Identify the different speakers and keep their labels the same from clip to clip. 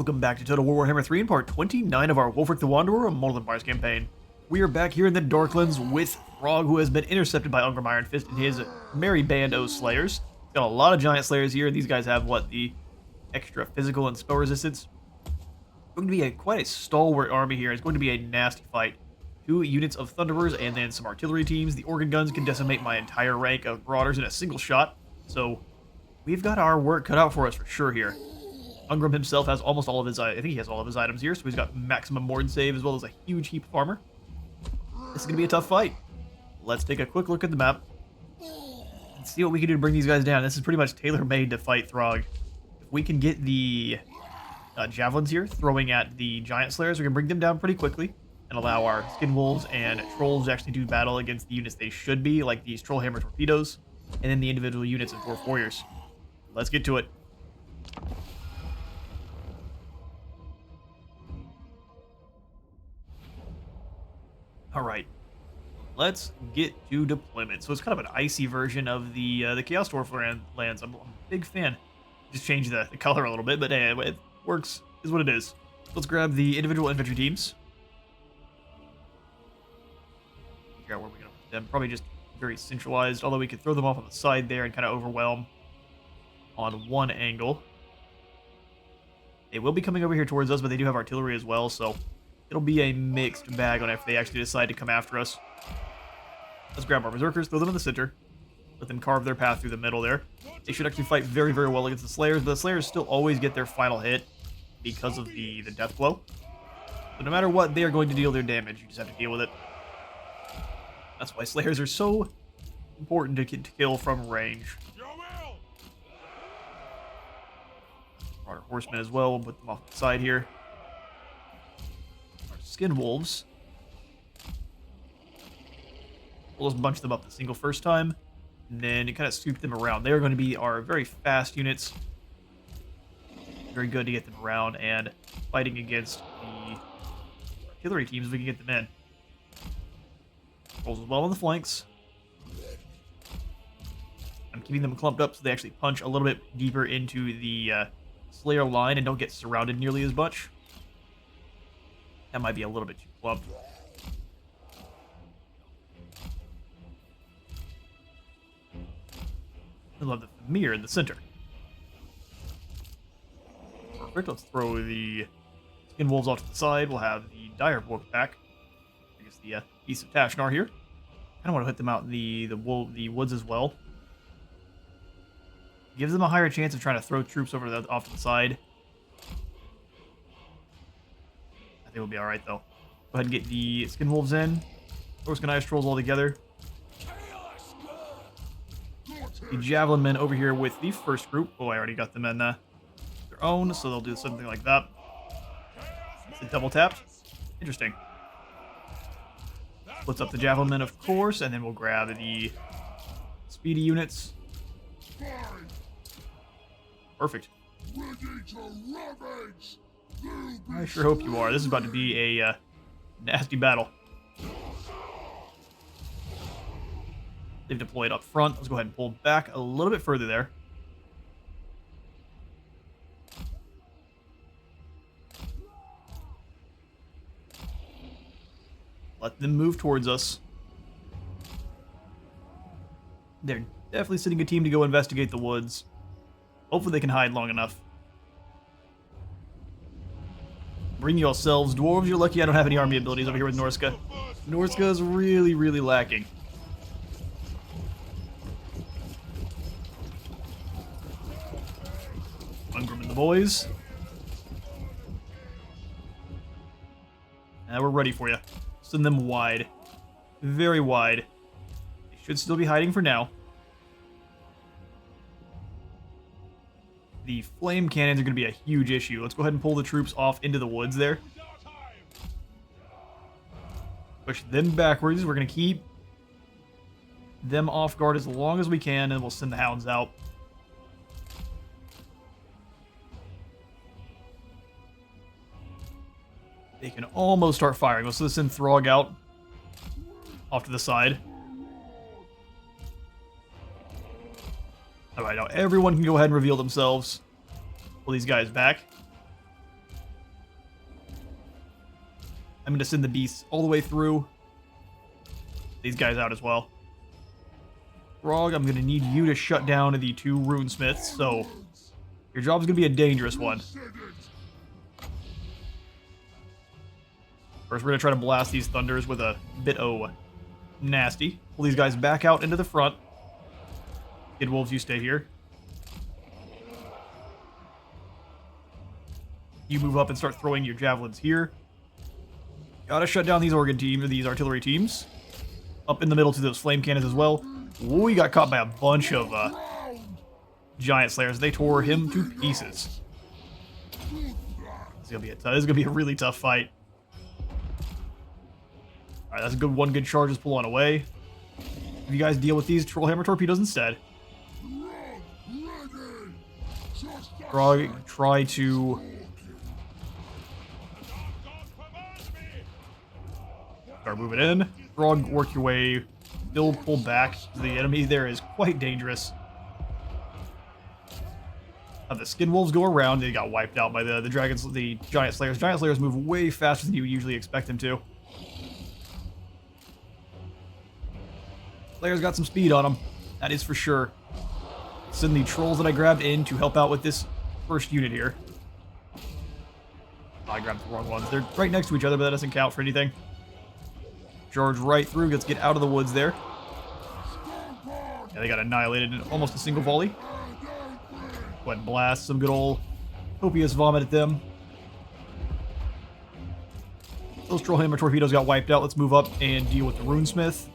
Speaker 1: Welcome back to Total War Warhammer 3 in part 29 of our Wulfrik the Wanderer and Mortal Empires campaign. We are back here in the Darklands with Throg, who has been intercepted by Ungrim Ironfist and his merry band of Slayers. Got a lot of Giant Slayers here, and these guys have, the extra physical and spell resistance. Going to be quite a stalwart army here. It's going to be a nasty fight. 2 units of Thunderers and then some artillery teams. The Organ Guns can decimate my entire rank of Marauders in a single shot, so we've got our work cut out for us for sure here. Ungrim himself has almost all of his, I think he has all of his items here, so he's got maximum Mord save as well as a huge heap of armor. This is going to be a tough fight. Let's take a quick look at the map and see what we can do to bring these guys down. This is pretty much tailor-made to fight Throg. If we can get the javelins here throwing at the Giant Slayers, we can bring them down pretty quickly and allow our Skin Wolves and Trolls to actually do battle against the units they should be, like these Trollhammer Torpedoes, and then the individual units of Dwarf Warriors. Let's get to it. Alright, let's get to deployment. So it's kind of an icy version of the Chaos Dwarf lands. I'm a big fan. Just change the color a little bit, but hey, it works, is what it is. Let's grab the individual infantry teams. Figure out where we're going to put them. Probably just very centralized, although we could throw them off on the side there and kind of overwhelm on one angle. They will be coming over here towards us, but they do have artillery as well, so it'll be a mixed bag on if they actually decide to come after us. Let's grab our Berserkers, throw them in the center, let them carve their path through the middle there. They should actually fight very, very well against the Slayers, but the Slayers still always get their final hit because of the death blow. So no matter what, they are going to deal their damage. You just have to deal with it. That's why Slayers are so important to kill from range. Our Horsemen as well, we'll put them off the side here. Skin Wolves. We'll just bunch them up a single first time, and then you kind of scoop them around. They're going to be our very fast units. Very good to get them around, and fighting against the artillery teams, we can get them in. Rolls as well on the flanks. I'm keeping them clumped up so they actually punch a little bit deeper into the Slayer line and don't get surrounded nearly as much. That might be a little bit too clumped. I love the Mirror in the center. Perfect. Let's throw the Skin Wolves off to the side. We'll have the Dire Wolf back. I guess the Beasts of Tashnar here. I don't want to hit them out in the woods as well. Gives them a higher chance of trying to throw troops over off to the side. I think we'll be alright, though. Go ahead and get the Skin Wolves in. Organized Trolls all together. The Javelin Men over here with the first group. Oh, I already got them in their own, so they'll do something like that. It's a double tapped. Interesting. Splits up the Javelin Men, of course, and then we'll grab the speedy units. Perfect. I sure hope you are. This is about to be a nasty battle. They've deployed up front. Let's go ahead and pull back a little bit further there. Let them move towards us. They're definitely sending a team to go investigate the woods. Hopefully they can hide long enough. Bring yourselves, dwarves. You're lucky I don't have any army abilities over here with Norska. Norska is really, really lacking. Ungrim and the boys. And we're ready for you. Send them wide. Very wide. They should still be hiding for now. The flame cannons are going to be a huge issue. Let's go ahead and pull the troops off into the woods there. Push them backwards. We're going to keep them off guard as long as we can, and we'll send the hounds out. They can almost start firing. Let's send Throg out off to the side. Alright, now everyone can go ahead and reveal themselves. Pull these guys back. I'm going to send the beasts all the way through. These guys out as well. Frog, I'm going to need you to shut down the 2 runesmiths, so your job's going to be a dangerous one. First, we're going to try to blast these thunders with a bit of nasty. Pull these guys back out into the front. Kid Wolves, you stay here. You move up and start throwing your javelins here. Gotta shut down these organ teams, or these artillery teams. Up in the middle to those flame cannons as well. Ooh, we got caught by a bunch of giant slayers. They tore him to pieces. This is gonna be a really tough fight. All right, that's a good one. Good charge is pulling away. If you guys deal with these Trollhammer torpedoes instead. Try to start moving in. Frog, work your way. Still pull back. The enemy there is quite dangerous. The Skin Wolves go around. They got wiped out by the dragons, the Giant Slayers. Giant Slayers move way faster than you usually expect them to. Slayers got some speed on them. That is for sure. Send the trolls that I grabbed in to help out with this first unit here. I grabbed the wrong ones. They're right next to each other, but that doesn't count for anything. Charge right through. Let's get out of the woods there. Yeah, they got annihilated in almost a single volley. Go ahead and blast some good old copious vomit at them. Those Trollhammer torpedoes got wiped out. Let's move up and deal with the Runesmith.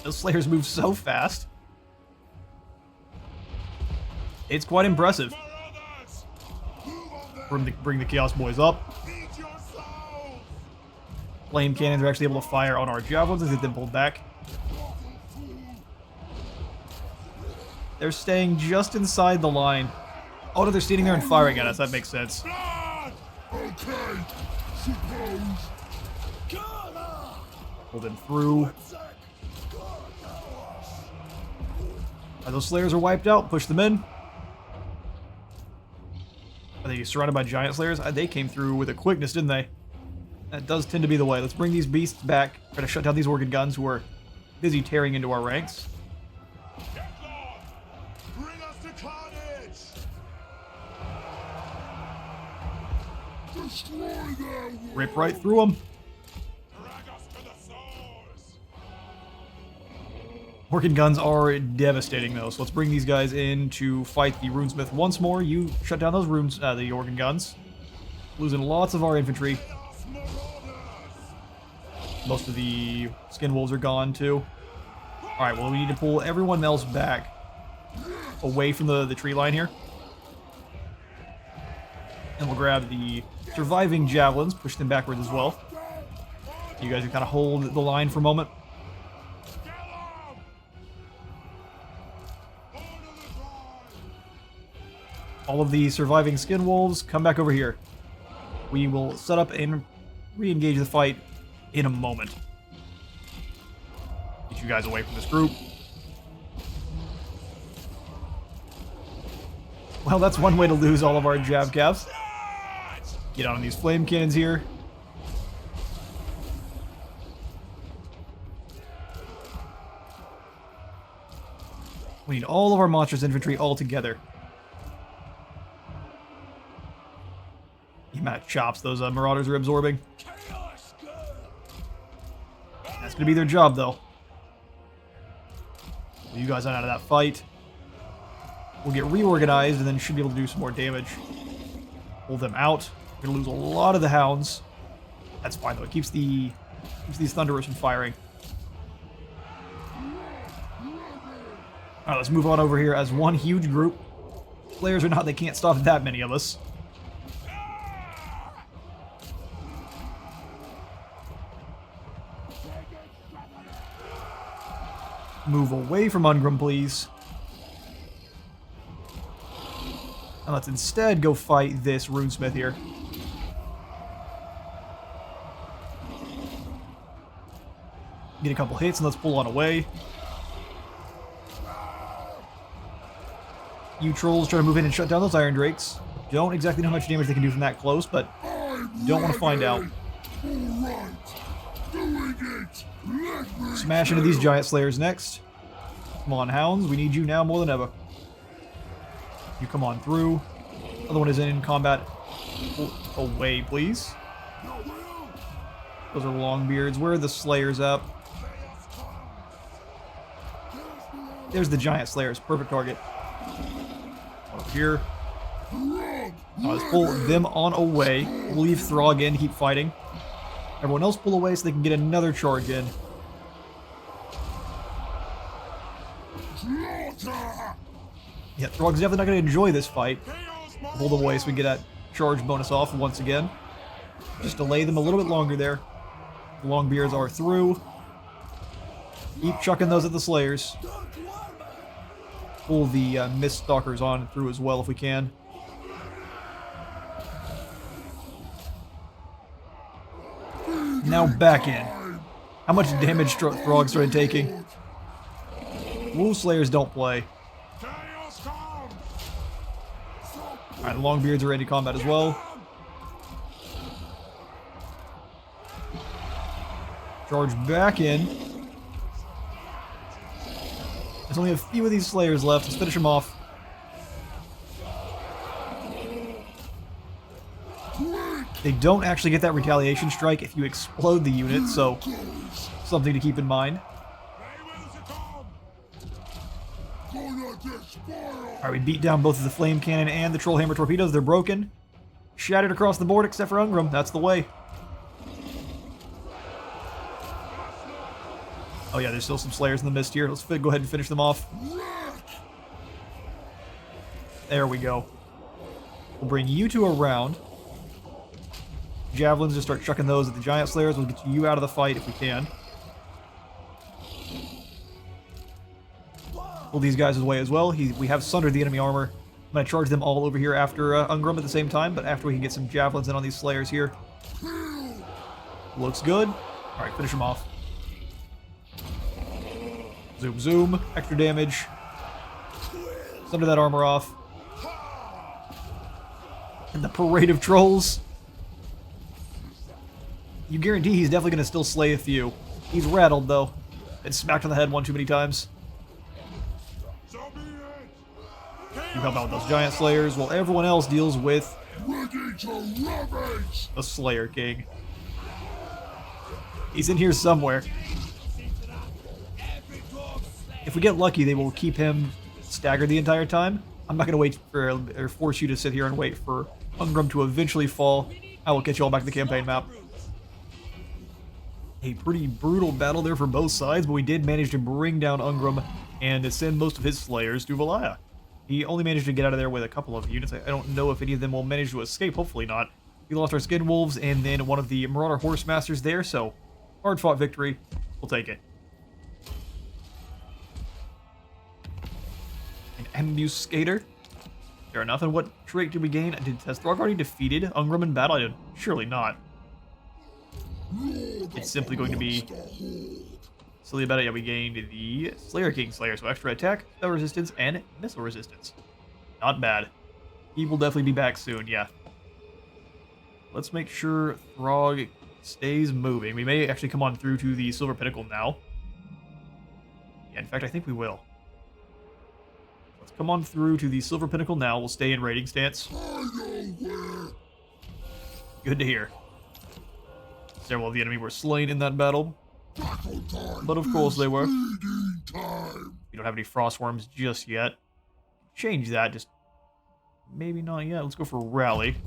Speaker 1: Those Slayers move so fast. It's quite impressive. Bring the Chaos Boys up. Flame cannons are actually able to fire on our javelins as they get them pulled back. They're staying just inside the line. Oh no, they're standing there and firing at us. That makes sense. Pull them through. Those Slayers are wiped out. Push them in. Are they surrounded by Giant Slayers? They came through with a quickness, didn't they? That does tend to be the way. Let's bring these beasts back. Try to shut down these organ guns who are busy tearing into our ranks.
Speaker 2: Bring us to carnage. Destroy them.
Speaker 1: Rip right through them.
Speaker 2: Drag us to the source.
Speaker 1: Organ guns are devastating though, so let's bring these guys in to fight the Runesmith once more. You shut down those the organ guns. Losing lots of our infantry. Most of the Skin Wolves are gone too. Alright, well we need to pull everyone else back away from the tree line here. And we'll grab the surviving javelins, push them backwards as well. You guys can kind of hold the line for a moment. All of the surviving Skin Wolves, come back over here. We will set up and re-engage the fight in a moment. Get you guys away from this group. Well, that's one way to lose all of our jab caps. Get on these flame cannons here. We need all of our monstrous infantry all together. The amount of chops those marauders are absorbing. That's going to be their job, though. You guys are out of that fight. We'll get reorganized and then should be able to do some more damage. Pull them out. We're going to lose a lot of the hounds. That's fine, though. It keeps these thunderers from firing. Alright, let's move on over here as one huge group. Players or not, they can't stop that many of us. Move away from Ungrim, please. And let's instead go fight this Runesmith here. Get a couple hits and let's pull on away. You trolls try to move in and shut down those Iron Drakes. Don't exactly know how much damage they can do from that close, but don't want to find out. Smash into these giant slayers next. Come on, hounds. We need you now more than ever. You come on through. Other one is in combat. Away, please. Those are Longbeards. Where are the slayers up? There's the giant slayers. Perfect target. Over here. Let's pull them on away. We'll leave Throg in, keep fighting. Everyone else pull away so they can get another charge in. Yeah, Throg's definitely not going to enjoy this fight. Pull them away so we get that charge bonus off once again. Just delay them a little bit longer there. The Longbeards are through. Keep chucking those at the Slayers. Pull the Mist Stalkers on through as well if we can. Now back in. How much damage Throg started taking? Wolf Slayers don't play. Alright, the Longbeards are ready to combat as well. Charge back in. There's only a few of these Slayers left. Let's finish them off. They don't actually get that retaliation strike if you explode the unit, so something to keep in mind. Alright, we beat down both of the Flame Cannon and the Trollhammer Torpedoes. They're broken. Shattered across the board except for Ungram. That's the way. Oh yeah, there's still some Slayers in the mist here. Let's go ahead and finish them off. There we go. We'll bring you two around. Javelins, just start chucking those at the Giant Slayers. We'll get you out of the fight if we can. Pull these guys away as well. We have sundered the enemy armor. I'm going to charge them all over here after Ungram at the same time, but after we can get some Javelins in on these Slayers here. Looks good. Alright, finish them off. Zoom, zoom. Extra damage. Sunder that armor off. And the parade of trolls. You guarantee he's definitely going to still slay a few. He's rattled, though. And smacked on the head one too many times. You help out with those Giant Slayers while everyone else deals with the Slayer King. He's in here somewhere. If we get lucky, they will keep him staggered the entire time. I'm not going to wait for, or force you to sit here and wait for Ungram to eventually fall. I will get you all back to the campaign map. A pretty brutal battle there for both sides, but we did manage to bring down Ungram and to send most of his Slayers to Valaya. He only managed to get out of there with a couple of units. I don't know if any of them will manage to escape, hopefully not. We lost our Skin Wolves and then one of the Marauder Horse Masters there, so hard-fought victory. We'll take it. An Ambuscator. Fair enough. And what trait did we gain? Has Throg already defeated Ungram in battle? I didn't. Surely not. It's simply going to be silly about it. Yeah, we gained the Slayer King Slayer, so extra attack, spell resistance, and missile resistance. Not bad. He will definitely be back soon, yeah. Let's make sure Throg stays moving. We may actually come on through to the Silver Pinnacle now. Yeah, in fact, I think we will. Let's come on through to the Silver Pinnacle now. We'll stay in raiding stance. Good to hear. Several of the enemy were slain in that battle. But of course they were. We don't have any frost worms just yet. Change that, just maybe not yet. Let's go for rally.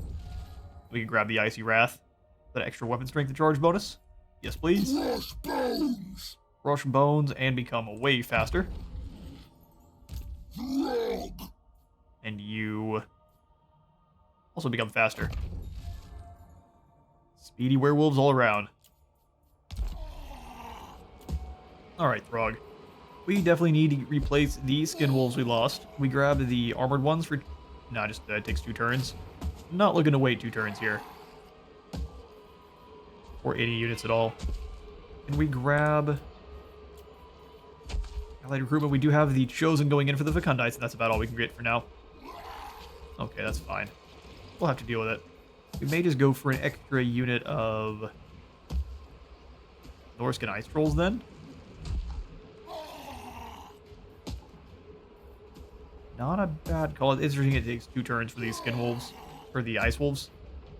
Speaker 1: We can grab the Icy Wrath. That extra weapon strength and charge bonus. Yes, please.
Speaker 2: Crush bones.
Speaker 1: Crush bones and become way faster. And you also become faster. Speedy werewolves all around. Alright, Throg. We definitely need to replace the skin wolves we lost. We grabbed the armored ones for... Nah, just it takes 2 turns. Not looking to wait 2 turns here. Or any units at all. And we grab... Allied recruitment. We do have the Chosen going in for the Fecundites, and that's about all we can get for now. Okay, that's fine. We'll have to deal with it. We may just go for an extra unit of Norscan Ice Trolls then. Not a bad call. It's interesting it takes 2 turns for these Skin Wolves, or the Ice Wolves.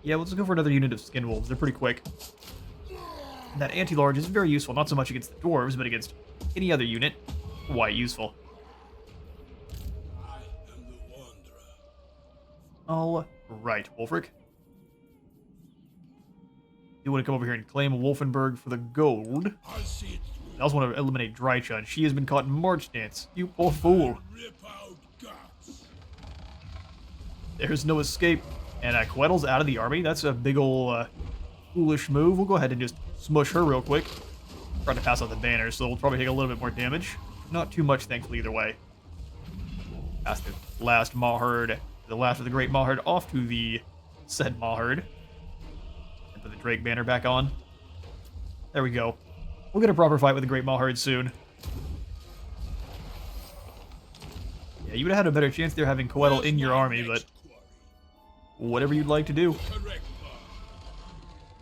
Speaker 1: Yeah, let's go for another unit of Skin Wolves. They're pretty quick. And that anti-large is very useful, not so much against the dwarves, but against any other unit. Quite useful.
Speaker 2: I am the Wanderer.
Speaker 1: All right, Wulfrik. You want to come over here and claim Wolfenburg for the gold.
Speaker 2: I see it
Speaker 1: I also want to eliminate Drychun. She has been caught in March Dance. You poor fool.
Speaker 2: rip out guts.
Speaker 1: There's no escape. And Quettle's out of the army. That's a big ol' foolish move. We'll go ahead and just smush her real quick. Trying to pass out the banner, so we'll probably take a little bit more damage. Not too much, thankfully, either way. Pass the last Mawherd, the last of the Great Mawherd, off to the said Mawherd. And put the Drake banner back on. There we go. We'll get a proper fight with the Great Mawherd soon. Yeah, you would have had a better chance there having Coetl in your army, but whatever you'd like to do.
Speaker 2: Correct.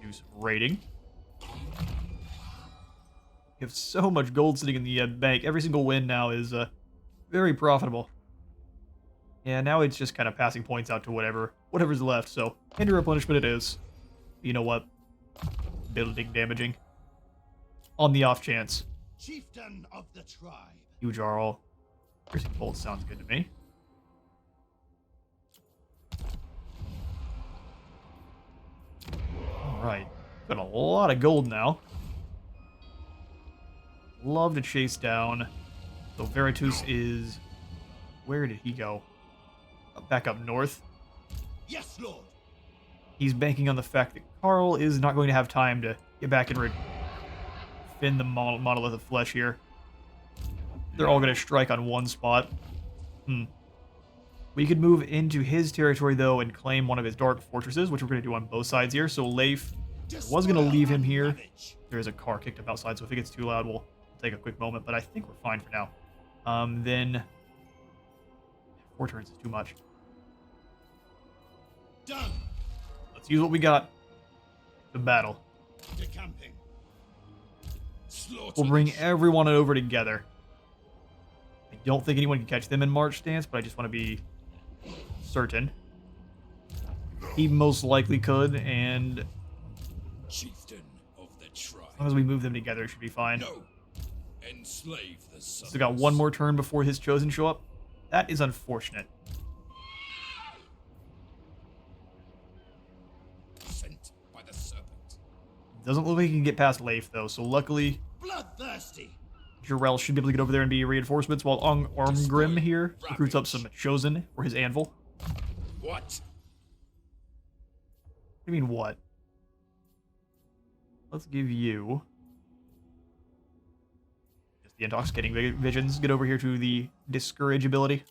Speaker 1: Do some raiding. You have so much gold sitting in the bank. Every single win now is very profitable. Yeah, now it's just kind of passing points out to whatever's left. So, hinder replenishment it is. You know what? Building damaging. On the off chance.
Speaker 2: Chieftain of the tribe.
Speaker 1: You Jarl. Piercing bolt sounds good to me. Alright. Got a lot of gold now. Love to chase down. So Veritus is... Where did he go? Back up north.
Speaker 2: Yes, Lord.
Speaker 1: He's banking on the fact that Carl is not going to have time to get back and defend the monolith of flesh here. They're all going to strike on one spot. We could move into his territory, though, and claim one of his dark fortresses, which we're going to do on both sides here. So Leif, I was going to leave him here. There is a car kicked up outside, so if it gets too loud, we'll take a quick moment. But I think we're fine for now. Then 4 turns is too much.
Speaker 2: Done.
Speaker 1: Let's use what we got. The battle.
Speaker 2: Decamping. Slaughter.
Speaker 1: We'll bring everyone over together. I don't think anyone can catch them in March Stance, but I just want to be certain. He most likely could, and
Speaker 2: Chieftain of the tribe.
Speaker 1: as long as we move them together, it should be fine.
Speaker 2: No. Enslave the sons.
Speaker 1: Still got one more turn before his chosen show up. That is unfortunate.
Speaker 2: Sent by the serpent.
Speaker 1: Doesn't look like he can get past Leif, though, so luckily
Speaker 2: Bloodthirsty.
Speaker 1: Jarrell should be able to get over there and be reinforcements, while Ormgrim here recruits up some chosen for his anvil.
Speaker 2: What?
Speaker 1: What do you mean, what? Let's give you... just the Intoxicating Visions. Get over here to the Discourage ability.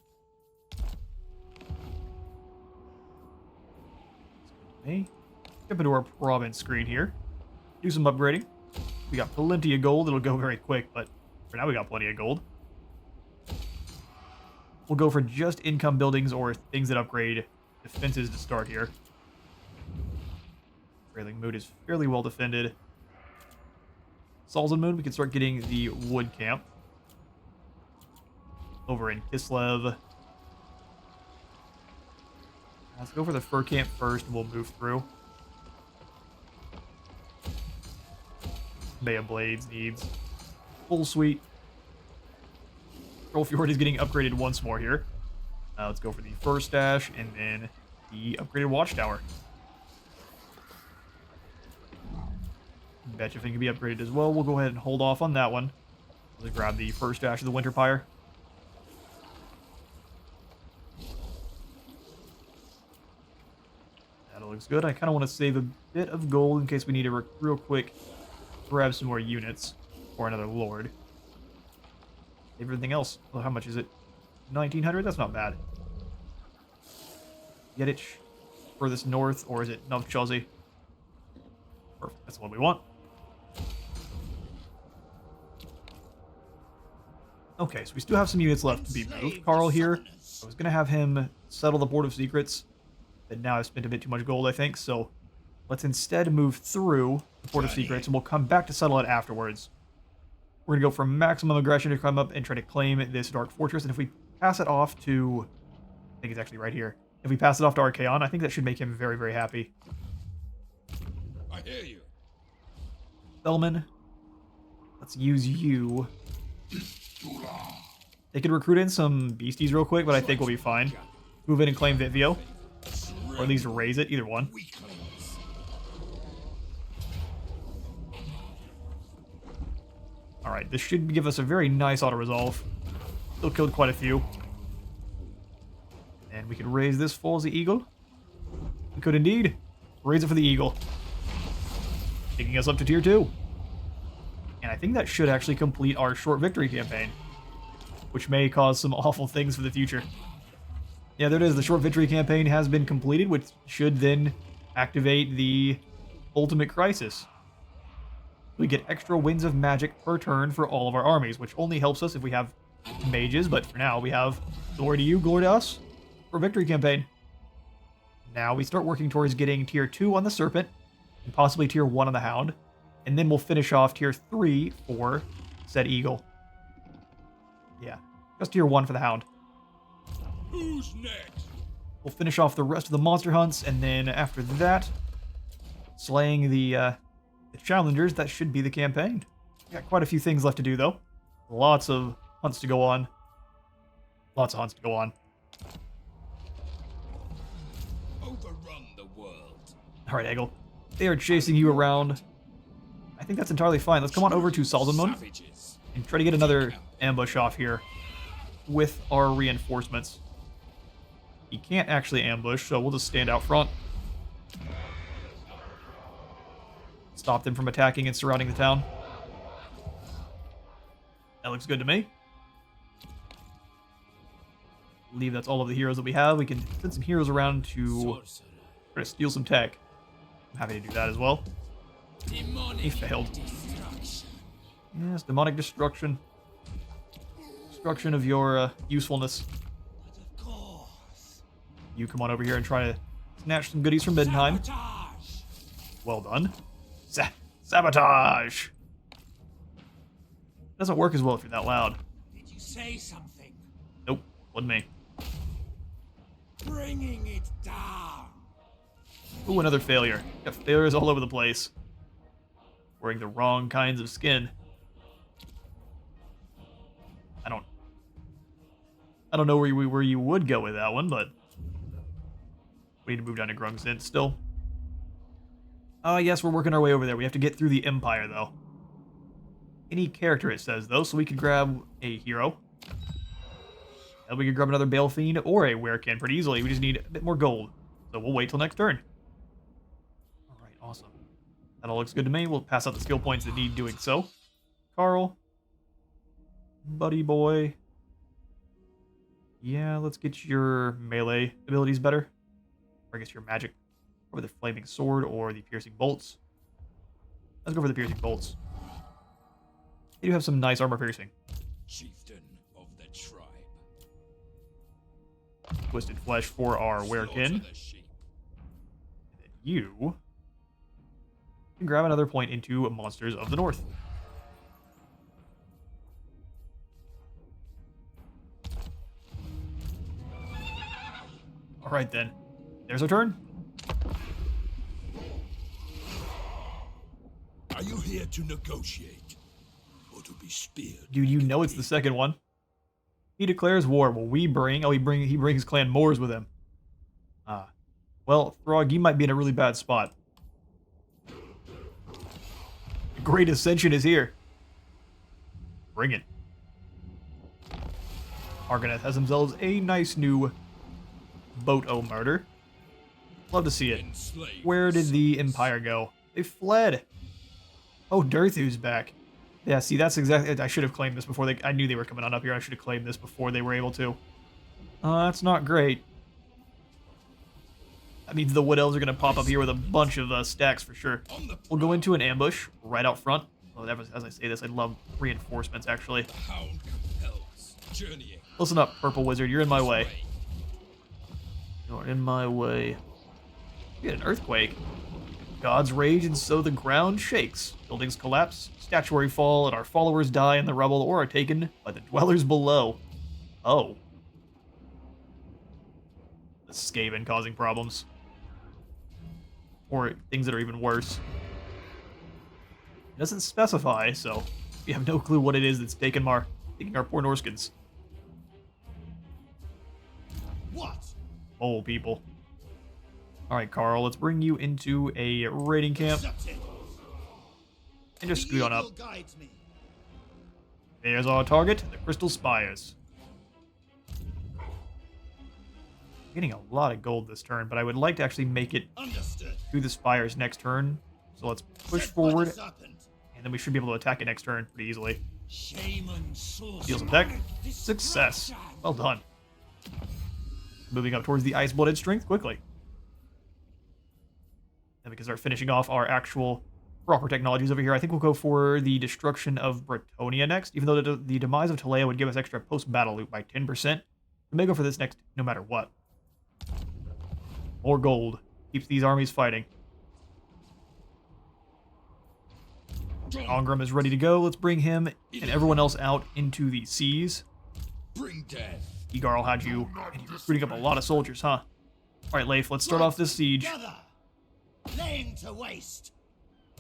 Speaker 1: Okay. Jump into our province screen here. Do some upgrading. We got plenty of gold. It'll go very quick, but for now we got plenty of gold. We'll go for just income buildings or things that upgrade defenses to start here. Railing Mood is fairly well defended. Salzan we can start getting the wood camp. Over in Kislev. Let's go for the fur camp first, and we'll move through. Bay of Blades needs full suite. Trollfjord is getting upgraded once more here. Let's go for the first dash, and then the upgraded watchtower. Betcha if it can be upgraded as well. We'll go ahead and hold off on that one. Let's grab the first dash of the Winter Pyre. That looks good. I kind of want to save a bit of gold in case we need to real quick grab some more units or another lord. Everything else. Well, how much is it? 1900? That's not bad. Yedich furthest north, or is it Novchalzi? Perfect. That's what we want. Okay, so we still have some units left to be moved. Carl here, I was going to have him settle the Board of Secrets. But now I've spent a bit too much gold, I think, so let's instead move through the Port of Secrets, and we'll come back to settle it afterwards. We're going to go for maximum aggression to come up and try to claim this Dark Fortress, and if we pass it off to... I think it's actually right here. If we pass it off to Archaon, I think that should make him very, very happy.
Speaker 2: I hear you.
Speaker 1: Bellman, let's use you. They could recruit in some beasties real quick, but I think we'll be fine. Move in and claim Vitvio. Or at least raise it, either one. Alright, this should give us a very nice auto-resolve. Still killed quite a few. And we could raise this full as the Eagle. We could indeed. Raise it for the Eagle. Taking us up to tier 2. And I think that should actually complete our short victory campaign. Which may cause some awful things for the future. Yeah, there it is. The short victory campaign has been completed, which should then activate the ultimate crisis. We get extra winds of magic per turn for all of our armies, which only helps us if we have mages, but for now we have glory to you, glory to us for victory campaign. Now we start working towards getting tier 2 on the Serpent, and possibly tier 1 on the Hound, and then we'll finish off tier 3 for said Eagle. Yeah, just tier 1 for the Hound.
Speaker 2: Who's next?
Speaker 1: We'll finish off the rest of the monster hunts, and then after that, slaying the challengers. That should be the campaign. Got quite a few things left to do, though. Lots of hunts to go on. Lots of hunts to go on.
Speaker 2: Overrun the world.
Speaker 1: All right, Eggle. They are chasing you around. I think that's entirely fine. Let's come on over to Salzamund and try to get another ambush off here with our reinforcements. He can't actually ambush, so we'll just stand out front. Stop them from attacking and surrounding the town. That looks good to me. I believe that's all of the heroes that we have. We can send some heroes around to try to steal some tech. I'm happy to do that as well. He failed. Yes, demonic destruction. Destruction of your usefulness. You come on over here and try to snatch some goodies from Middenheim. Well done. Sabotage! Doesn't work as well if you're that loud.
Speaker 2: Did you say something?
Speaker 1: Nope, wasn't me.
Speaker 2: Bringing it down.
Speaker 1: Ooh, another failure. Got failures all over the place. Wearing the wrong kinds of skin. I don't know where you would go with that one, but we need to move down to Grungstint still. Yes, we're working our way over there. We have to get through the Empire, though. Any character, it says, though, so we could grab a hero. And we could grab another Bale Fiend or a Werekin pretty easily. We just need a bit more gold. So we'll wait till next turn. Alright, awesome. That all looks good to me. We'll pass out the skill points that need doing so. Carl. Buddy boy. Yeah, let's get your melee abilities better. Or I guess your magic. Or the flaming sword or the piercing bolts. Let's go for the piercing bolts. They do have some nice armor piercing.
Speaker 2: Chieftain of the tribe.
Speaker 1: Twisted flesh for our Werekin. And then you can grab another point into Monsters of the North. Alright then. There's our turn.
Speaker 2: Are you here to negotiate or to be speared?
Speaker 1: Dude, you know it's the second one. He declares war. Well, we bring... Oh, he brings Clan Moors with him. Well, Throg, you might be in a really bad spot. The Great Ascension is here. Bring it. Argoneth has themselves a nice new boat-o-murder. Love to see it. Where did the Empire go? They fled. Oh, Dirthu's back. Yeah, see, that's exactly... I should have claimed this before they... I knew they were coming on up here. I should have claimed this before they were able to. That's not great. That means the Wood Elves are going to pop up here with a bunch of stacks for sure. We'll go into an ambush right out front. Oh, as I say this, I love reinforcements, actually. Listen up, Purple Wizard. You're in my way. You're in my way. We had an earthquake. Gods rage and so the ground shakes. Buildings collapse, statuary fall, and our followers die in the rubble or are taken by the dwellers below. Oh. The Skaven causing problems. Or things that are even worse. It doesn't specify, so we have no clue what it is that's taking our poor Norskins.
Speaker 2: What?
Speaker 1: Oh, people. Alright, Carl, let's bring you into a raiding camp.
Speaker 2: Accepted.
Speaker 1: And just scoot
Speaker 2: The
Speaker 1: on up.
Speaker 2: eagle guides me.
Speaker 1: There's our target, the Crystal Spires. Getting a lot of gold this turn, but I would like to actually make it
Speaker 2: Understood.
Speaker 1: through the Spires next turn. So let's push
Speaker 2: Set by the
Speaker 1: forward,
Speaker 2: serpent.
Speaker 1: and then we should be able to attack it next turn pretty easily.
Speaker 2: Shaman source.
Speaker 1: Deal some tech. Success. Well done. Moving up towards the Ice-Blooded Strength quickly. And we can start finishing off our actual proper technologies over here. I think we'll go for the Destruction of Bretonia next. Even though the Demise of Talea would give us extra post-battle loot by 10%, we may go for this next no matter what. More gold. Keeps these armies fighting. Ongram is ready to go. Let's bring him and everyone else out into the seas.
Speaker 2: Bring death.
Speaker 1: Egarl had you, and you're recruiting up a lot of soldiers, huh? Alright, Leif, let's start off this siege.
Speaker 2: Gather. Laying to waste.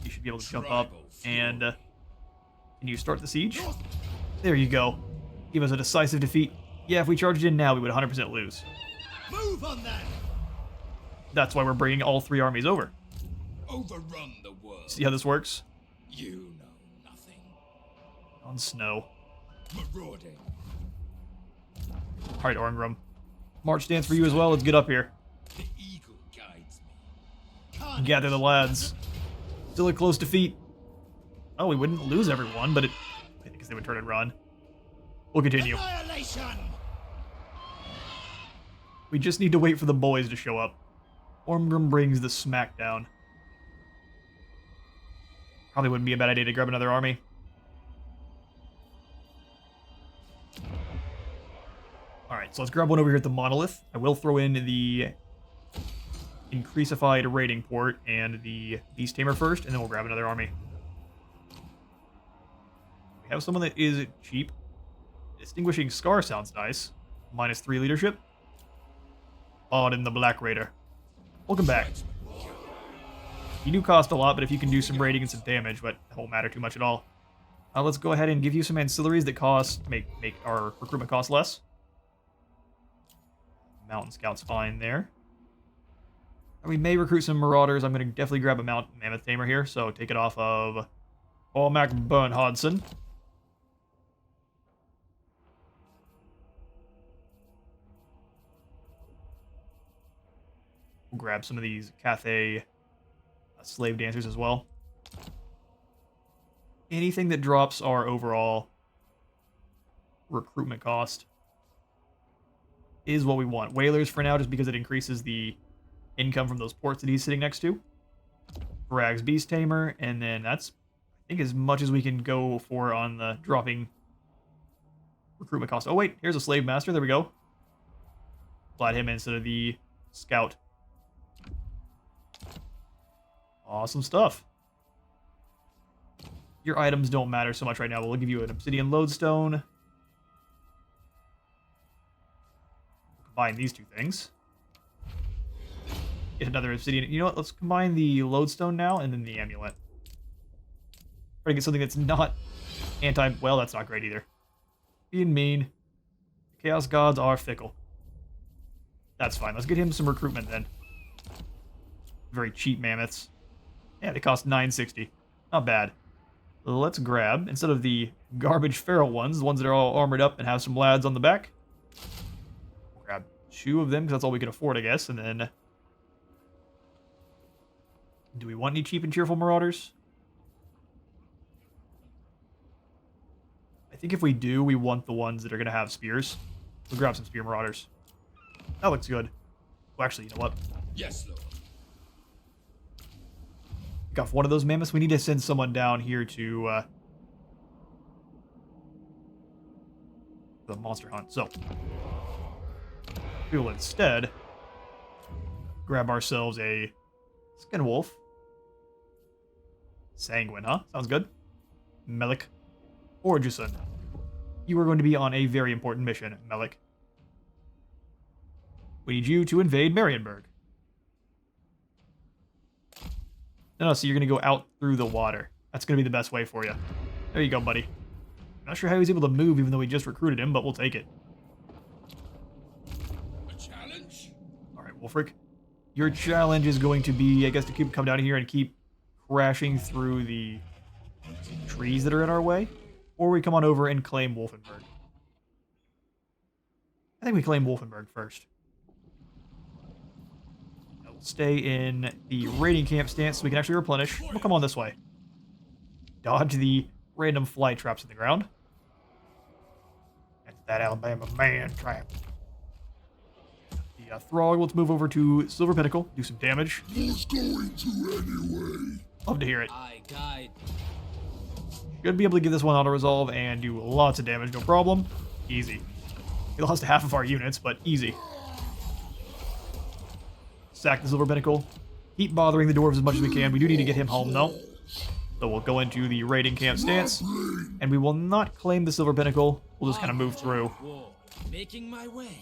Speaker 1: You should be able to jump up, and can you start the siege? There you go. Give us a decisive defeat. Yeah, if we charged in now, we would 100% lose.
Speaker 2: Move on then.
Speaker 1: That's why we're bringing all 3 armies over.
Speaker 2: Overrun the world.
Speaker 1: See how this works?
Speaker 2: You know nothing.
Speaker 1: On snow.
Speaker 2: Marauding.
Speaker 1: Alright, Orngram. March dance for you as well. Let's get up here.
Speaker 2: The eagle guides me.
Speaker 1: Gather the lads. Still a close defeat. Oh, we wouldn't lose everyone, but I think they would turn and run. We'll continue.
Speaker 2: Annihilation.
Speaker 1: We just need to wait for the boys to show up. Ormgrim brings the smackdown. Probably wouldn't be a bad idea to grab another army. Alright, so let's grab one over here at the Monolith. I will throw in the Increasified Raiding Port and the Beast Tamer first, and then we'll grab another army. We have someone that is cheap. Distinguishing Scar sounds nice. -3 leadership. Auden the Black Raider. Welcome back. You do cost a lot, but if you can do some raiding and some damage, but it won't matter too much at all. Let's go ahead and give you some ancillaries that make our recruitment cost less. Mountain Scout's fine there. And we may recruit some Marauders. I'm going to definitely grab a Mammoth Tamer here, so take it off of Cormac Bernhardson. We'll grab some of these Cathay slave dancers as well. Anything that drops our overall recruitment cost is what we want. Whalers for now, just because it increases the income from those ports that he's sitting next to. Brag's Beast Tamer, and then that's, I think, as much as we can go for on the dropping recruitment cost. Oh wait, here's a Slave Master, there we go. Slide him instead of the Scout. Awesome stuff. Your items don't matter so much right now. We'll give you an Obsidian Lodestone. Combine these two things. Get another Obsidian. You know what? Let's combine the Lodestone now and then the Amulet. Try to get something that's not well, that's not great either. Being mean. Chaos Gods are fickle. That's fine. Let's get him some recruitment then. Very cheap mammoths. Yeah, they cost 960. Not bad. Let's grab, instead of the garbage feral ones, the ones that are all armored up and have some lads on the back, we'll grab 2 of them, because that's all we can afford, I guess, and then... Do we want any cheap and cheerful Marauders? I think if we do, we want the ones that are going to have spears. We'll grab some Spear Marauders. That looks good. Well, actually, you know what?
Speaker 2: Yes, Lord.
Speaker 1: Got one of those mammoths. We need to send someone down here to the monster hunt. So we will instead grab ourselves a Skinwolf. Sanguine, huh? Sounds good. Melik. Orjuson. You are going to be on a very important mission, Melik. We need you to invade Marienburg. No, so you're going to go out through the water. That's going to be the best way for you. There you go, buddy. Not sure how he's able to move even though we just recruited him, but we'll take it.
Speaker 2: A challenge?
Speaker 1: Alright, Wulfrik. Your challenge is going to be, I guess, to come down here and keep crashing through the trees that are in our way. Or we come on over and claim Wolfenburg. I think we claim Wolfenburg first. We'll stay in the raiding camp stance so we can actually replenish. We'll come on this way. Dodge the random fly traps in the ground. That's that Alabama man trap. The Throg, let's move over to Silver Pinnacle, do some damage.
Speaker 2: Was going to anyway.
Speaker 1: Love to hear it.
Speaker 3: I guide.
Speaker 1: Should be able to give this one auto-resolve and do lots of damage, no problem. Easy. We lost half of our units, but easy. Sack the Silver Pinnacle. Keep bothering the dwarves as much as we can. We do need to get him home, though. So we'll go into the raiding camp stance, and we will not claim the Silver Pinnacle. We'll just kind of move through.
Speaker 3: Making my way.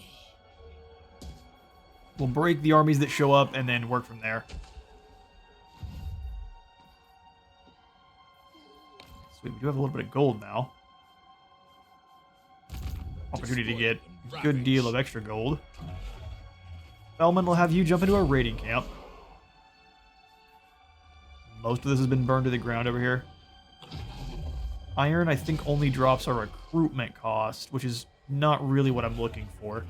Speaker 1: We'll break the armies that show up and then work from there. Sweet, we do have a little bit of gold now. Opportunity to get a good deal of extra gold. Feldman will have you jump into a raiding camp. Most of this has been burned to the ground over here. Iron, I think, only drops our recruitment cost, which is not really what I'm looking for.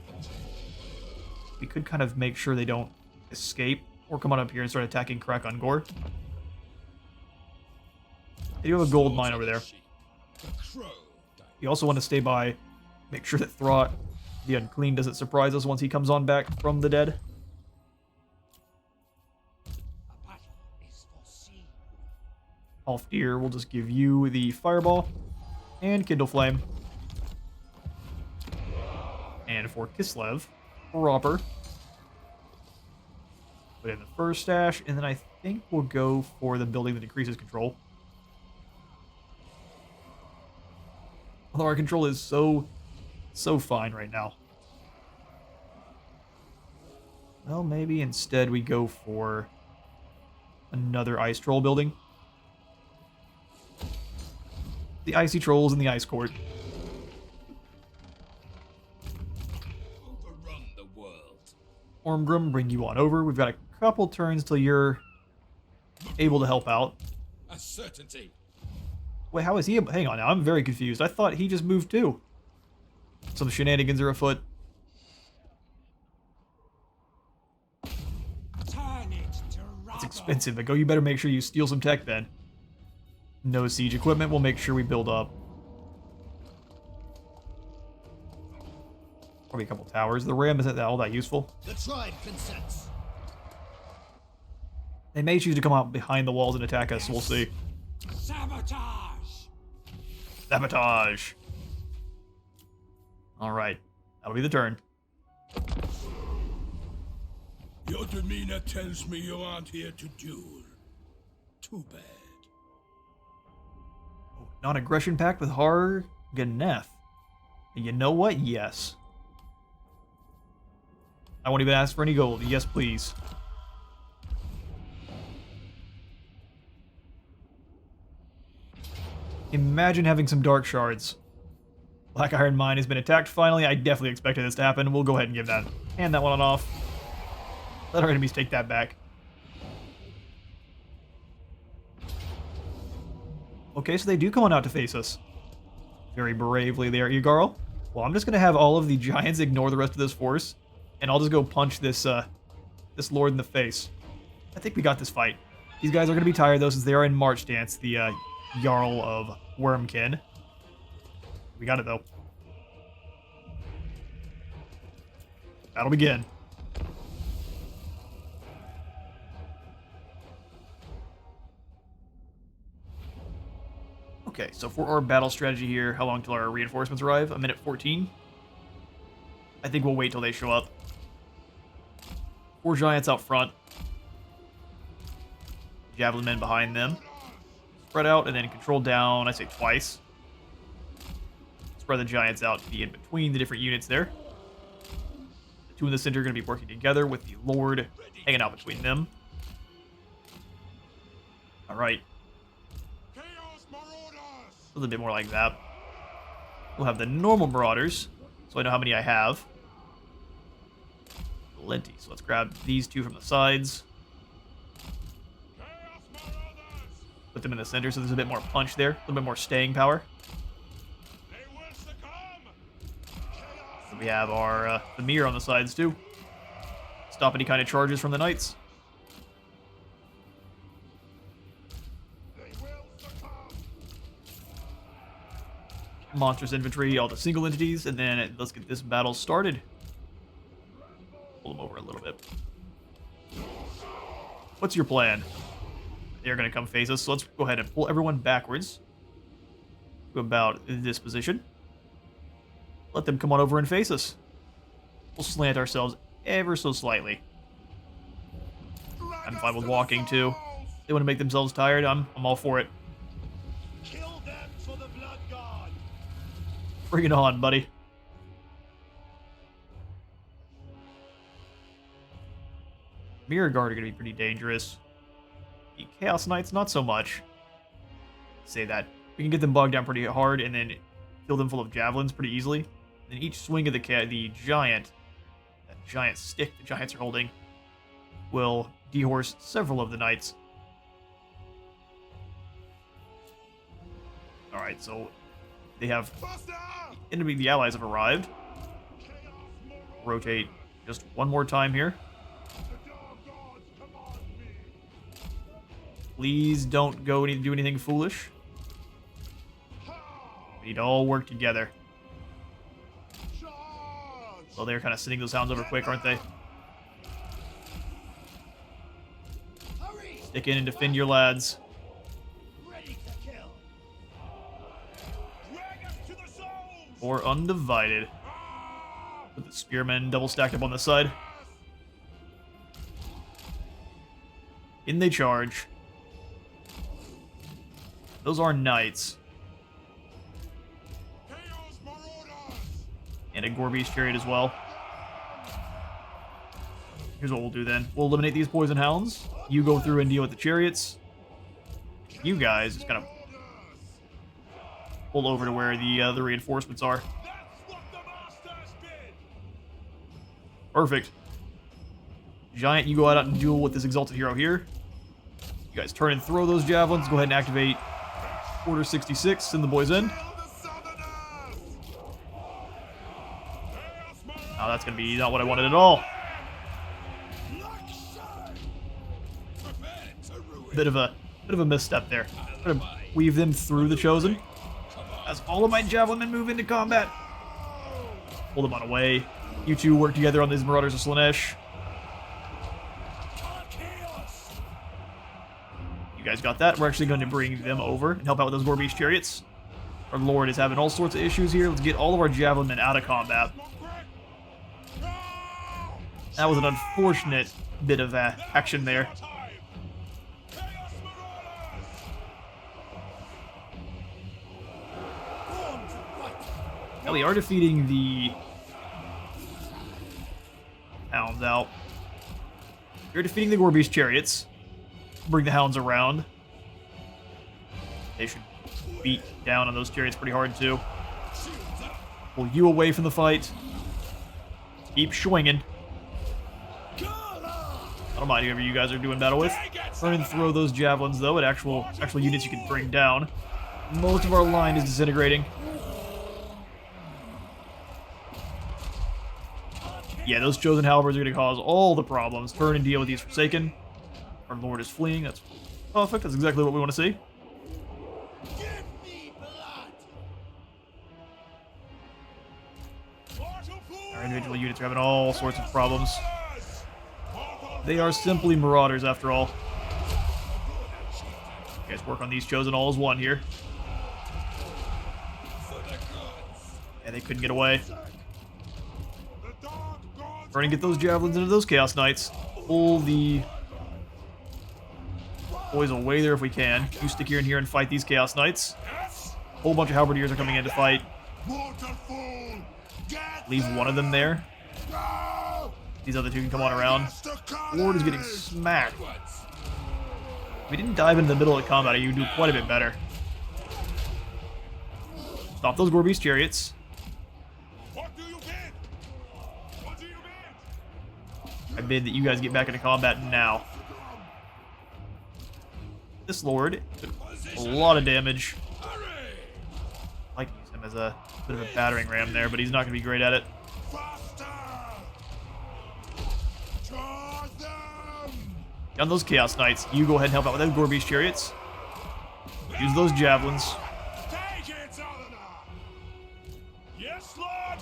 Speaker 1: We could kind of make sure they don't escape or come on up here and start attacking Krak-Ungor. They do have a gold mine over there. You also want to stay by, make sure that Throt, the Unclean, doesn't surprise us once he comes on back from the dead. Halfdir will just give you the Fireball and Kindle Flame. And for Kislev, Proper. Put in the first stash, and then I think we'll go for the building that increases control. Although our control is so fine right now. Well, maybe instead we go for another Ice Troll building. The Icy Trolls in the Ice Court.
Speaker 2: Overrun the world.
Speaker 1: Ormgrim, bring you on over. We've got a couple turns till you're able to help out.
Speaker 2: A certainty.
Speaker 1: Wait, how is he? Hang on now, I'm very confused. I thought he just moved too. Some shenanigans are afoot. It's expensive, but go. You better make sure you steal some tech then. No siege equipment. We'll make sure we build up. Probably a couple towers. The ram isn't all that useful.
Speaker 2: The tribe consents.
Speaker 1: They may choose to come out behind the walls and attack us. We'll see.
Speaker 2: Sabotage.
Speaker 1: Sabotage. All right, that'll be the turn.
Speaker 2: Your demeanor tells me you aren't here to duel. Too bad.
Speaker 1: Non-aggression pact with Har Ganeth. You know what? Yes. I won't even ask for any gold. Yes, please. Imagine having some dark shards. Black Iron Mine has been attacked finally. I definitely expected this to happen. We'll go ahead and give that. Hand that one off. Let our enemies take that back. Okay, so they do come on out to face us. Very bravely there, Egarl. Well, I'm just going to have all of the giants ignore the rest of this force, and I'll just go punch this this lord in the face. I think we got this fight. These guys are going to be tired, though, since they are in March Dance, the Jarl of Wormkin. We got it, though. Battle begin. Okay, so for our battle strategy here, how long till our reinforcements arrive? A minute 14? I think we'll wait till they show up. 4 giants out front. Javelin men behind them. Spread out and then control down, I say twice. Spread the giants out to be in between the different units there. The two in the center are going to be working together with the Lord hanging out between them. Alright. A little bit more like that. We'll have the normal Marauders, so I know how many I have. Plenty. So let's grab these two from the sides. Put them in the center so there's a bit more punch there, a little bit more staying power. So we have our Thamir on the sides too. Stop any kind of charges from the Knights. Monstrous infantry, all the single entities, and then let's get this battle started. Pull them over a little bit. What's your plan? They're going to come face us, so let's go ahead and pull everyone backwards to about this position. Let them come on over and face us. We'll slant ourselves ever so slightly. I'm fine with walking too. They want to make themselves tired, I'm all for it.
Speaker 2: Kill them for the blood god.
Speaker 1: Bring it on, buddy. Mirror Guard are going to be pretty dangerous. The Chaos Knights, not so much. Say that. We can get them bogged down pretty hard and then kill them full of javelins pretty easily. Then each swing of the giant, that giant stick the giants are holding, will dehorse several of the knights. Alright, so they have the allies have arrived. Rotate just one more time here. Please don't go do anything foolish. We need to all work together. Well, they're kind of sending those hounds over quick, aren't they? Stick in and defend your lads. Or undivided. With the spearmen double stacked up on the side. In they charge. Those are knights. And a Gorby's chariot as well. Here's what we'll do then. We'll eliminate these poison hounds. You go through and deal with the chariots. You guys just kind of pull over to where the reinforcements are. Perfect. Giant, you go out and duel with this exalted hero here. You guys turn and throw those javelins. Go ahead and activate Order 66. Send the boys in. Oh, that's going to be not what I wanted at all. Bit of a misstep there. I'm going to weave them through the Chosen. As all of my javelin men move into combat. Pull them on away. You two work together on these Marauders of Slaanesh. You guys got that. We're actually going to bring them over and help out with those Gorby's chariots. Our Lord is having all sorts of issues here. Let's get all of our javelin men out of combat. That was an unfortunate bit of action there. Now we are defeating the hounds out. We're defeating the Gorby's chariots. Bring the hounds around. They should beat down on those chariots pretty hard too. Pull you away from the fight. Keep swinging. I don't mind whoever you guys are doing battle with. Turn and throw those javelins though at actual units you can bring down. Most of our line is disintegrating. Yeah, those Chosen Halberds are going to cause all the problems. Turn and deal with these Forsaken. Our Lord is fleeing. That's perfect. That's exactly what we want to see. Our individual units are having all sorts of problems. They are simply Marauders after all. You guys work on these Chosen all as one here. Yeah, they couldn't get away. Trying to get those javelins into those Chaos Knights. Pull the boys away there if we can. You stick here and here and fight these Chaos Knights. A whole bunch of Halberdiers are coming in to fight. Leave one of them there. These other two can come on around. Lord is getting smacked. If we didn't dive into the middle of the combat, you would do quite a bit better. Stop those Gore Beast Chariots. I bid that you guys get back into combat now. This Lord took a lot of damage. I like to use him as a bit of a battering ram there, but he's not going to be great at it. On those Chaos Knights, you go ahead and help out with those Gore Beast Chariots. Use those Javelins.
Speaker 2: Yes, Lord.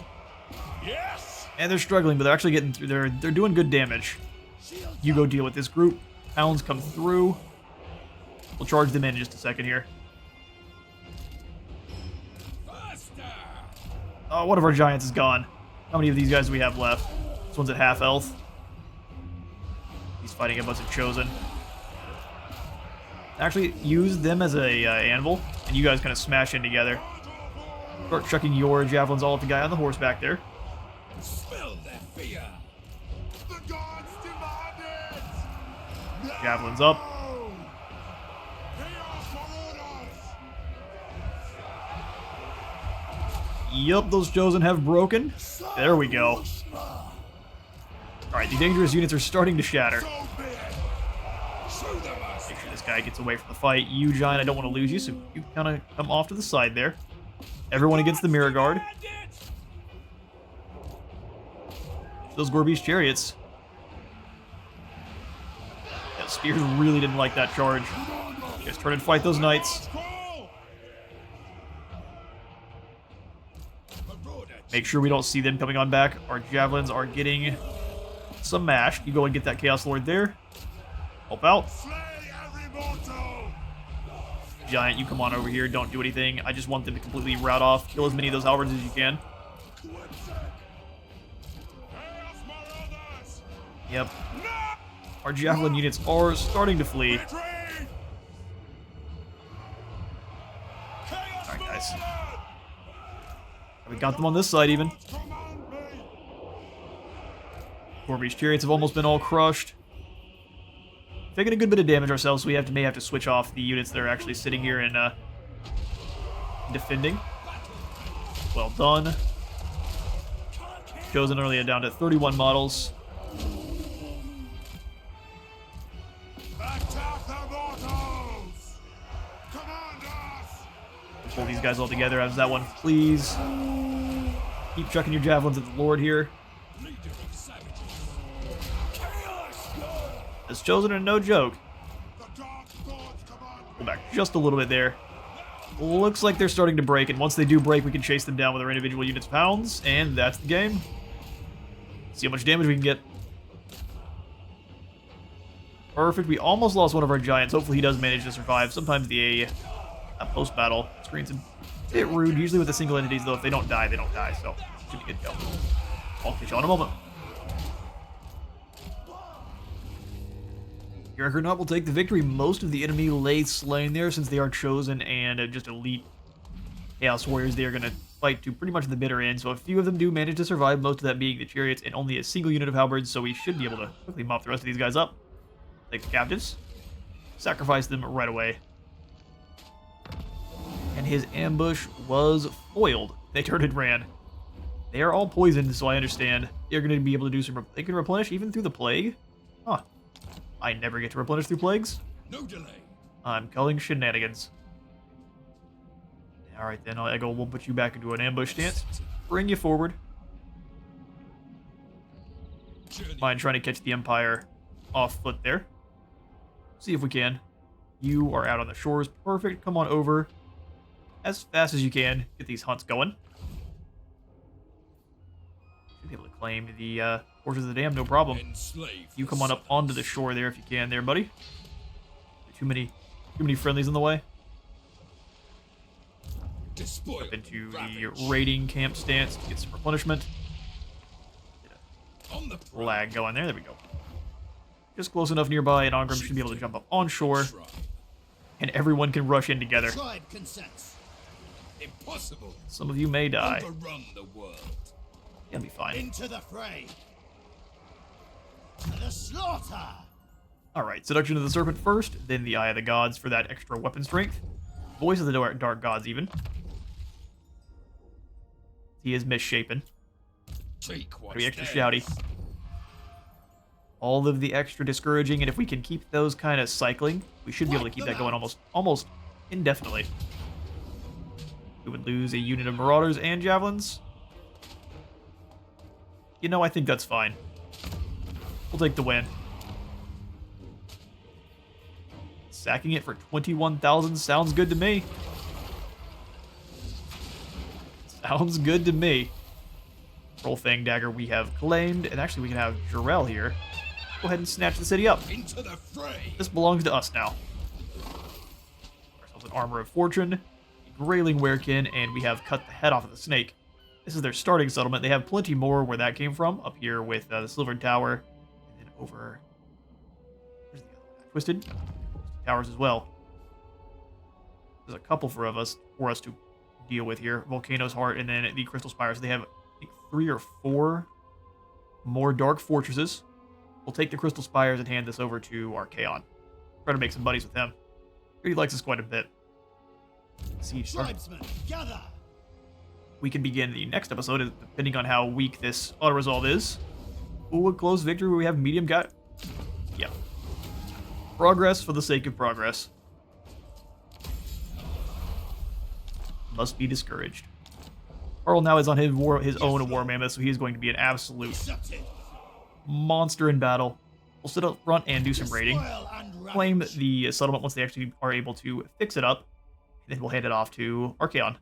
Speaker 2: Yes.
Speaker 1: And they're struggling, but they're actually getting through. They're doing good damage. You go deal with this group. Hounds come through. We'll charge them in just a second here. Oh, one of our giants is gone. How many of these guys do we have left? This one's at half health. He's fighting a bunch of Chosen. Actually, use them as a anvil, and you guys kind of smash in together. Start chucking your javelins all at the guy on the horse back there.
Speaker 3: Smell that fear.
Speaker 2: The gods demand it.
Speaker 1: Javelins up. Yup, those Chosen have broken. There we go. Alright, the dangerous units are starting to shatter. Make sure this guy gets away from the fight. You, Giant, I don't want to lose you, so you kind of come off to the side there. Everyone against the Mirror Guard. Those Gore Beast Chariots. Yeah, Spears really didn't like that charge. You guys turn and fight those Knights. Make sure we don't see them coming on back. Our Javelins are getting some mashed. You go and get that Chaos Lord there. Help out. Giant, you come on over here. Don't do anything. I just want them to completely rout off. Kill as many of those halberds as you can. Yep. Our Javelin units are starting to flee. Alright, guys. We got them on this side, even. Gore Beast Chariots have almost been all crushed. Taking a good bit of damage ourselves, so we may have to switch off the units that are actually sitting here and defending. Well done. Chosen earlier down to 31 models. Pull these guys all together. How's that one? Please. Keep chucking your javelins at the Lord here. This Chosen are no joke. Pull back just a little bit there. Looks like they're starting to break, and once they do break, we can chase them down with our individual units pounds, and that's the game. See how much damage we can get. Perfect. We almost lost one of our giants. Hopefully he does manage to survive. Sometimes the post-battle screen's a bit rude. Usually with the single entities, though, if they don't die, they don't die. So, should be good to go. I'll catch you in a moment. Juggernaut will take the victory. Most of the enemy lay slain there, since they are Chosen and just elite Chaos Warriors. They are going to fight to pretty much the bitter end. So a few of them do manage to survive, most of that being the Chariots and only a single unit of Halberds. So we should be able to quickly mop the rest of these guys up. Take the captives. Sacrifice them right away. And his ambush was foiled. They turned and ran. They are all poisoned, so I understand. They're going to be able to do some... They can replenish even through the plague? Huh. I never get to replenish through plagues.
Speaker 3: No delay.
Speaker 1: I'm calling shenanigans. Alright then, we'll put you back into an ambush stance. Bring you forward. Mind trying to catch the Empire off foot there. See if we can. You are out on the shores. Perfect. Come on over as fast as you can. Get these hunts going. Should be able to claim the Forces of the Dam, no problem. You come on up onto the shore there if you can there, buddy. Too many friendlies in the way. Up into the raiding camp stance to get some replenishment. Lag going there. There we go. just close enough nearby, and Ongram should be able to jump up on shore, and everyone can rush in together.
Speaker 3: Tribe consents. Impossible.
Speaker 1: Some of you may die.
Speaker 3: Overrun the world.
Speaker 1: You'll be fine.
Speaker 3: Into the fray. To the slaughter.
Speaker 1: Alright, Seduction of the Serpent first, then the Eye of the Gods for that extra weapon strength. Voice of the Dark Gods, even. He is misshapen.
Speaker 3: Take
Speaker 1: Gotta be extra shouty. All of the extra discouraging, and if we can keep those kind of cycling, we should be able to keep that going almost indefinitely. We would lose a unit of Marauders and Javelins. You know, I think that's fine. We'll take the win. Sacking it for 21,000 sounds good to me. Sounds good to me. Roll Fang Dagger we have claimed, and actually we can have Jarrell here. Go ahead and snatch the city up.
Speaker 3: Into the fray.
Speaker 1: This belongs to us now. Ourselves an Armor of Fortune, a Grayling Werekin, and we have cut the head off of the snake. This is their starting settlement. They have plenty more where that came from, up here with the Silvered Tower, and then over... Where's the other one? Twisted Towers as well. There's a couple for us to deal with here. Volcano's Heart, and then the Crystal Spire. So they have, I think, 3 or 4 more Dark Fortresses. We'll take the Crystal Spires and hand this over to Archaon. Try to make some buddies with him. He likes us quite a bit. Siege start.
Speaker 3: Tribesmen, gather.
Speaker 1: We can begin the next episode, depending on how weak this auto-resolve is. Ooh, a close victory where we have medium guy. Yeah. Progress for the sake of progress. Must be discouraged. Earl now is on his own War Mammoth, so he is going to be an absolute monster in battle. We'll sit up front and do some raiding. Claim the settlement once they actually are able to fix it up. And then we'll hand it off to Archaon.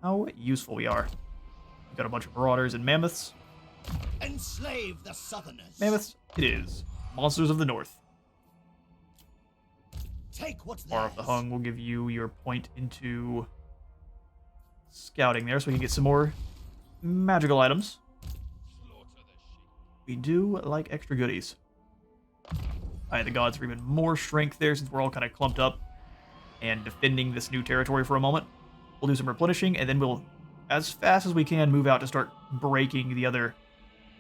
Speaker 1: How useful we are. We've got a bunch of Marauders and Mammoths.
Speaker 3: Enslave the Southerners.
Speaker 1: Mammoths, it is. Monsters of the North.
Speaker 3: Take what's
Speaker 1: Bar of the Hung will give you your point into scouting there, so we can get some more magical items. We do like extra goodies. Eye of the Gods for even more strength there, since we're all kind of clumped up and defending this new territory for a moment. We'll do some replenishing, and then we'll, as fast as we can, move out to start breaking the other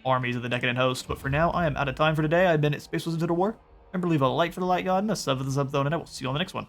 Speaker 1: armies of the Decadent Host. But for now, I am out of time for today. I've been at Space Wizards of the War. Remember to leave a like for the Light God and a sub for the Sub Zone, and I will see you on the next one.